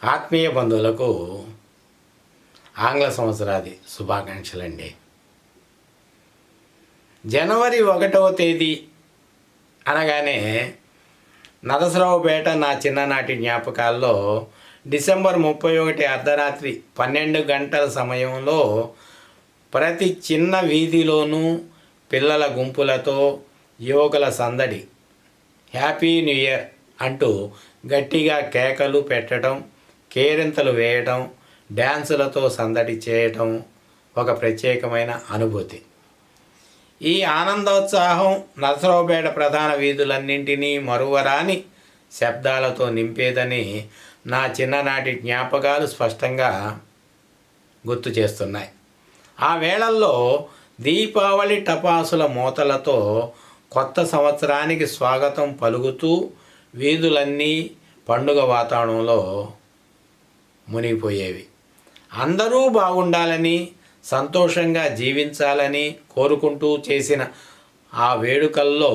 ఆత్మీయ బంధువులకు ఆంగ్ల సంవత్సరాది శుభాకాంక్షలండి. జనవరి 1వ తేదీ అనగానే నరసరావుపేట నా చిన్ననాటి జ్ఞాపకాల్లో డిసెంబర్ 31 అర్ధరాత్రి 12 గంటల సమయంలో ప్రతి చిన్న వీధిలోనూ పిల్లల గుంపులతో యువకుల సందడి, హ్యాపీ న్యూ ఇయర్ అంటూ గట్టిగా కేకలు పెట్టడం, కేరింతలు వేయటం, డ్యాన్సులతో సందడి చేయటం ఒక ప్రత్యేకమైన అనుభూతి. ఈ ఆనందోత్సాహం నరసరావుపేట ప్రధాన వీధులన్నింటినీ మరువరాని శబ్దాలతో నింపేదని నా చిన్ననాటి జ్ఞాపకాలు స్పష్టంగా గుర్తు చేస్తున్నాయి. ఆ వేళల్లో దీపావళి టపాసుల మోతలతో కొత్త సంవత్సరానికి స్వాగతం పలుకుతూ వీధులన్నీ పండుగ వాతావరణంలో మునిగిపోయేవి. అందరూ బాగుండాలని, సంతోషంగా జీవించాలని కోరుకుంటూ చేసిన ఆ వేడుకల్లో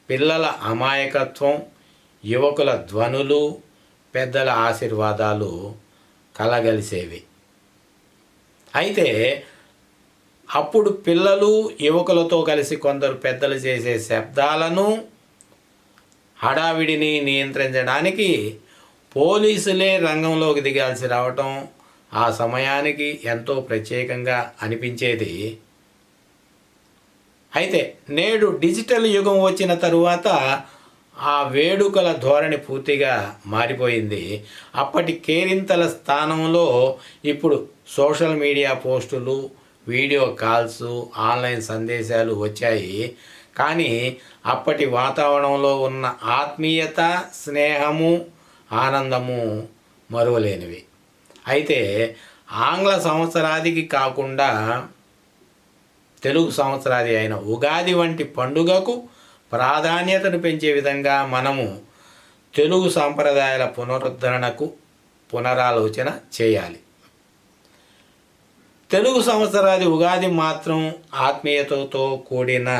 పిల్లల అమాయకత్వం, యువకుల ధ్వనులు, పెద్దల ఆశీర్వాదాలు కలగలిసేవి. అయితే అప్పుడు పిల్లలు, యువకులతో కలిసి కొందరు పెద్దలు చేసే శబ్దాలను, హడావిడిని నియంత్రించడానికి పోలీసులే రంగంలోకి దిగాల్సి రావటం ఆ సమయానికి ఎంతో ప్రత్యేకంగా అనిపించేది. అయితే నేడు డిజిటల్ యుగం వచ్చిన తరువాత ఆ వేడుకల ధోరణి పూర్తిగా మారిపోయింది. అప్పటి కేరింతల స్థానంలో ఇప్పుడు సోషల్ మీడియా పోస్టులు, వీడియో కాల్స్, ఆన్లైన్ సందేశాలు వచ్చాయి. కానీ అప్పటి వాతావరణంలో ఉన్న ఆత్మీయత, స్నేహము, ఆనందము మరువలేనివి. అయితే ఆంగ్ల సంవత్సరాదికి కాకుండా తెలుగు సంవత్సరాది అయిన ఉగాది వంటి పండుగకు ప్రాధాన్యతను పెంచే విధంగా మనము తెలుగు సాంప్రదాయాల పునరుద్ధరణకు పునరాలోచన చేయాలి. తెలుగు సంవత్సరాది ఉగాది మాత్రం ఆత్మీయతతో కూడిన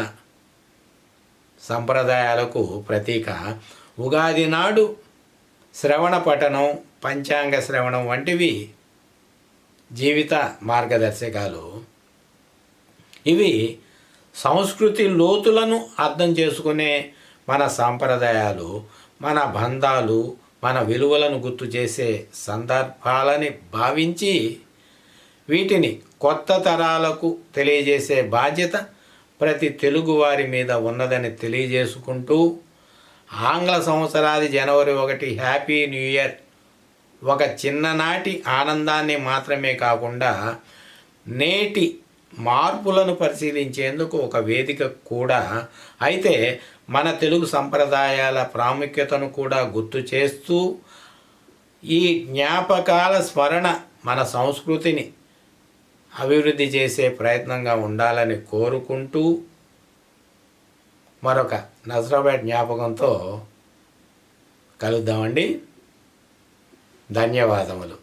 సంప్రదాయాలకు ప్రతీక. ఉగాది నాడు శ్రవణ పఠనం, పంచాంగ శ్రవణం వంటివి జీవిత మార్గదర్శకాలు. ఇవి సంస్కృతి లోతులను అర్థం చేసుకునే మన సాంప్రదాయాలు, మన బంధాలు, మన విలువలను గుర్తు చేసే సందర్భాలని భావించి వీటిని కొత్త తరాలకు తెలియజేసే బాధ్యత ప్రతి తెలుగువారి మీద ఉన్నదని తెలియజేసుకుంటూ, ఆంగ్ల సంవత్సరాది జనవరి 1 హ్యాపీ న్యూ ఇయర్ ఒక చిన్ననాటి ఆనందాన్ని మాత్రమే కాకుండా నేటి మార్పులను పరిశీలించేందుకు ఒక వేదిక కూడా. అయితే మన తెలుగు సంప్రదాయాల ప్రాముఖ్యతను కూడా గుర్తు చేస్తూ ఈ జ్ఞాపకాల స్మరణ మన సంస్కృతిని అభివృద్ధి చేసే ప్రయత్నంగా ఉండాలని కోరుకుంటూ మరొక నరసరావుపేట జ్ఞాపకంతో కలుద్దామండి. ధన్యవాదములు.